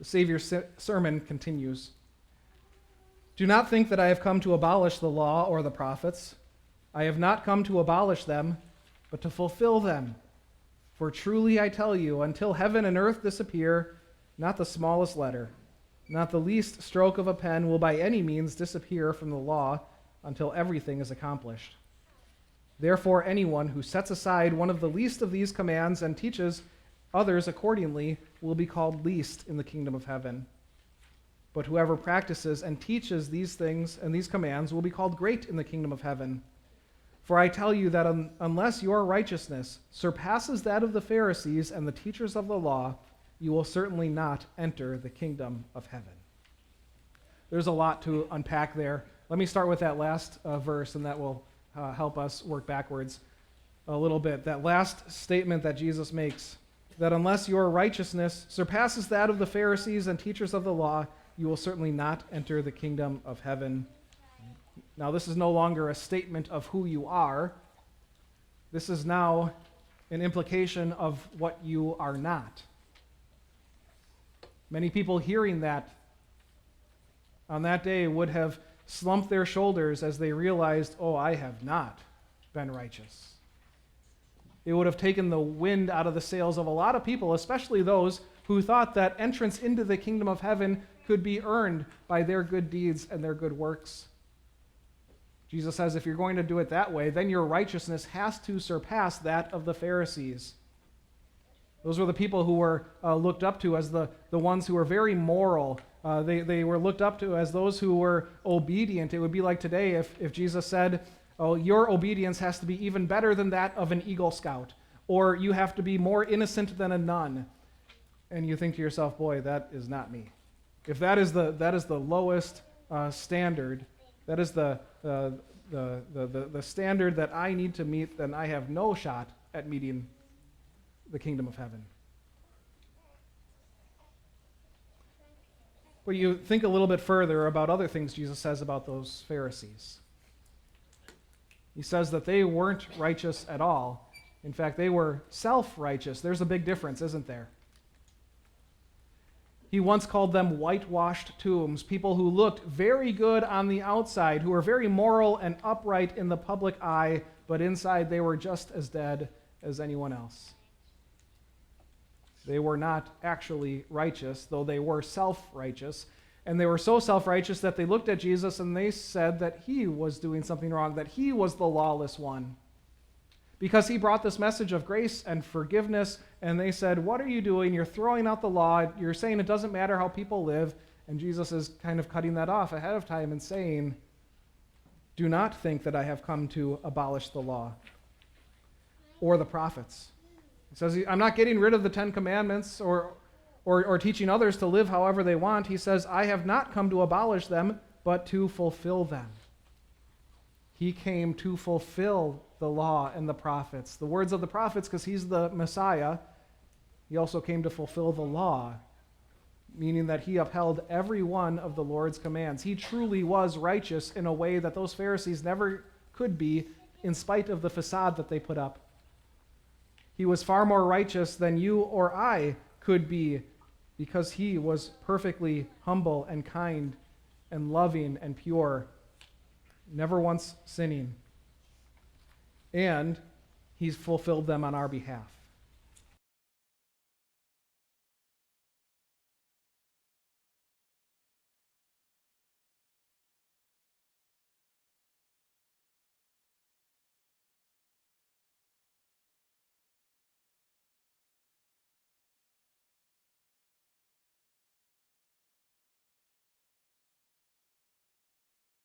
Savior's sermon continues. Do not think that I have come to abolish the law or the prophets. I have not come to abolish them, but to fulfill them. For truly I tell you, until heaven and earth disappear, not the smallest letter, not the least stroke of a pen will by any means disappear from the law until everything is accomplished. Therefore, anyone who sets aside one of the least of these commands and teaches others accordingly will be called least in the kingdom of heaven. But whoever practices and teaches these things and these commands will be called great in the kingdom of heaven. For I tell you that unless your righteousness surpasses that of the Pharisees and the teachers of the law, you will certainly not enter the kingdom of heaven. There's a lot to unpack there. Let me start with that last verse, and that will help us work backwards a little bit. That last statement that Jesus makes, that unless your righteousness surpasses that of the Pharisees and teachers of the law, you will certainly not enter the kingdom of heaven. Now, this is no longer a statement of who you are. This is now an implication of what you are not. Many people hearing that on that day would have slumped their shoulders as they realized, oh, I have not been righteous. It would have taken the wind out of the sails of a lot of people, especially those who thought that entrance into the kingdom of heaven could be earned by their good deeds and their good works. Jesus says if you're going to do it that way, then your righteousness has to surpass that of the Pharisees. Those were the people who were looked up to as the ones who were very moral. They were looked up to as those who were obedient. It would be like today if Jesus said, oh, your obedience has to be even better than that of an Eagle Scout, or you have to be more innocent than a nun. And you think to yourself, boy, that is not me. If that is the lowest standard, that is the standard that I need to meet, then I have no shot at meeting the kingdom of heaven. But you think a little bit further about other things Jesus says about those Pharisees. He says that they weren't righteous at all. In fact, they were self-righteous. There's a big difference, isn't there? He once called them whitewashed tombs, people who looked very good on the outside, who were very moral and upright in the public eye, but inside they were just as dead as anyone else. They were not actually righteous, though they were self-righteous. And they were so self-righteous that they looked at Jesus and they said that he was doing something wrong, that he was the lawless one. Because he brought this message of grace and forgiveness, and they said, what are you doing? You're throwing out the law. You're saying it doesn't matter how people live. And Jesus is kind of cutting that off ahead of time and saying, do not think that I have come to abolish the law or the prophets. He says, I'm not getting rid of the 10 Commandments or teaching others to live however they want. He says, I have not come to abolish them, but to fulfill them. He came to fulfill the law and the prophets. The words of the prophets, because he's the Messiah. He also came to fulfill the law, meaning that he upheld every one of the Lord's commands. He truly was righteous in a way that those Pharisees never could be, in spite of the facade that they put up. He was far more righteous than you or I could be, because he was perfectly humble and kind and loving and pure, never once sinning. And he's fulfilled them on our behalf.